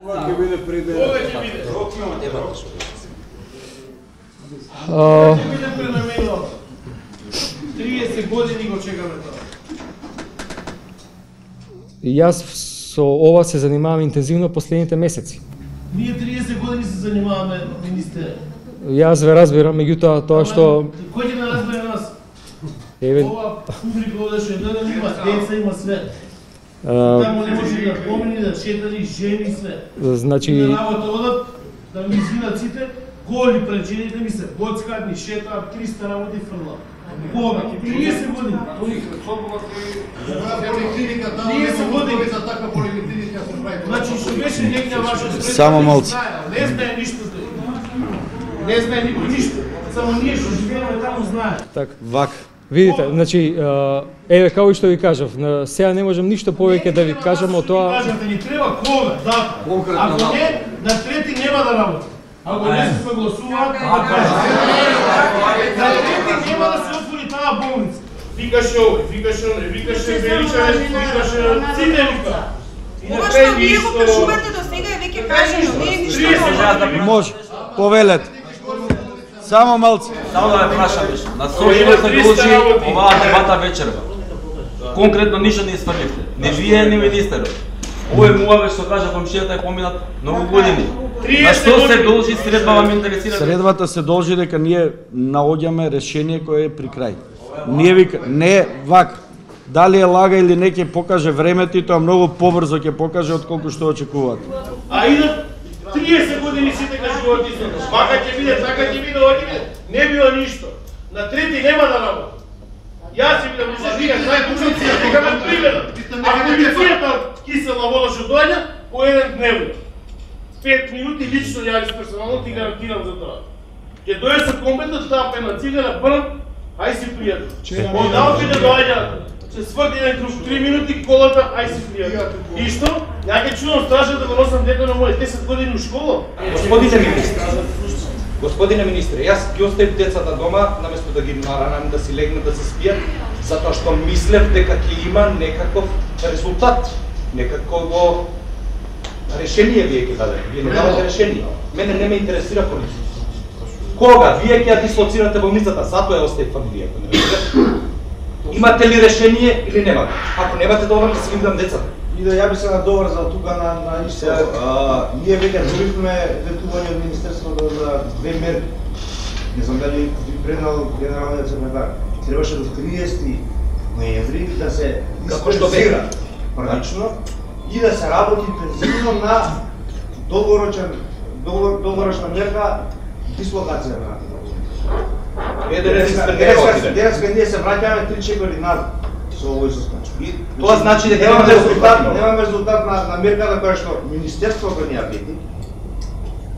Ќе биде пред Ова ќе биде. Ќе биде пренаменувано. 30 години го чекаме тоа. Јас со ова се занимавам интензивно последните месеци. Ние 30 години се занимаваме, министре. Јас ве разбирам, меѓутоа тоа што Кој ќе не разбере нас? еве Ова публика овде што гледа има деца, има све. Таму не може да помини, да шетали жени све. значи На работа одат, да ми извинат сите, голи пред жените ми се боцкаат, ни шетаат, 300 работи фрлат. Кога? 30 години. поликлиника дава 30 години за таква поликлиника се прави. Значи што беше некоја ваша спрема. Само малце. Не знае ништо тој. Не знае никој ништо. Само ние што живееме таму знае. така. Видите, значи еве како и што ви кажав, сега не можам ништо повеќе да ви кажам од тоа. Кажете ни треба кога, да. Ако не, на трети нема да работи. Ако не се согласуваат, на трети нема да се отвори таа болница. Викаше овој, викаше оној, викаше Величарев, викаше сите вика. Ова што вие го кажувате до сега е веќе кажано, не е ништо ново. Може, повелете. Само малце. Само да ме прашам виш. На Сошима се должи оваа дебата вечерва. Конкретно ништо не испрливте. Не вие, ни министерот. Овој муаве што кажа комшијата е поминат многу години. На што се должи средба, вам интересира? Средбата се должи дека ние наоѓаме решение кое е при крај. Ние вика, не вак. Дали е лага или не ќе покаже времето и тоа многу побрзо ќе покаже отколку што очекуваат. А идат 30 години сите кажуваат истото. Вака ќе биде, така ќе биде, ова ќе биде. Не било ништо. На трети нема да работи. Јас ќе бидам изажиган, најдужници, дека ме приведат. А полицијата кисела вода што доаѓа, по еден дневно. 5 минути лично јавиш персонално, ти гарантирам за тоа. Ќе дојде со комбетот, таа пена цигара, брн, ај си пријател. Одал ќе да доаѓа, се сврти еден круг, 3 минути, колата, ај си пријател. И што? Ја ќе чудам стража да го носам дете на мој 10 години у школа. Господине министре, јас ги оставив децата дома, наместо да ги наранам да си легнат да се спијат, затоа што мислев дека ќе има некаков резултат, некакво решение вие ќе дадете. Вие не давате решение. Мене не ме интересира полиција. Кога вие ќе ја дислоцирате болницата, затоа ја оставив фамилијата, не разбирате? Имате ли решение или немате? Ако немате, добро ќе си ги дам децата. И да ја би се надовар за тука на исто. Ние веќе добивме ветување од Министерството за две мерки. Не знам дали ви предал генералниот секретар. Требаше до 30 ноември да се диспансира првично и да се работи интензивно на долгорочна мерка дислокација на. Денеска ние се враќаме 3 години назад со овој состојба. Тоа значи дека немаме резултат на мерката која што Министерството ни ја бети.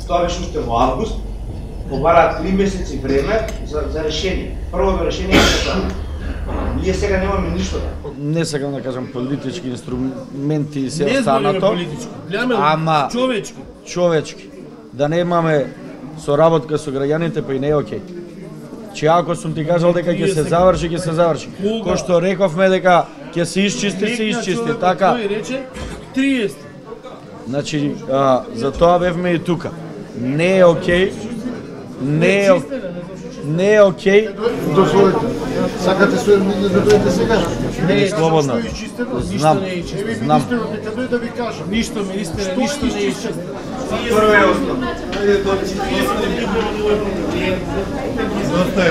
Тоа беше уште во август. Побараат 3 месеци време за решение. Првото решение е тоа. Ние сега немаме ништо. Не сакам да кажам политички инструменти и се Не останато. збориме политички, Ама човечки. човечки. Да немаме соработка со граѓаните, па и не е окей. Че ако сум ти кажал дека ќе се заврши, ќе се заврши. Кој што рековме дека ќе се изчисти, се изчисти. Така. Тој рече 30. Значи, за тоа бевме и тука. Не е окей. Не е окей. Дозволите. Сакате со да дојдете сега? Не е слободно. Знам. Знам. Министерот нека дојде да ви кажа. Ништо, министре, ништо не е изчистено. Прво е основно. Доста е.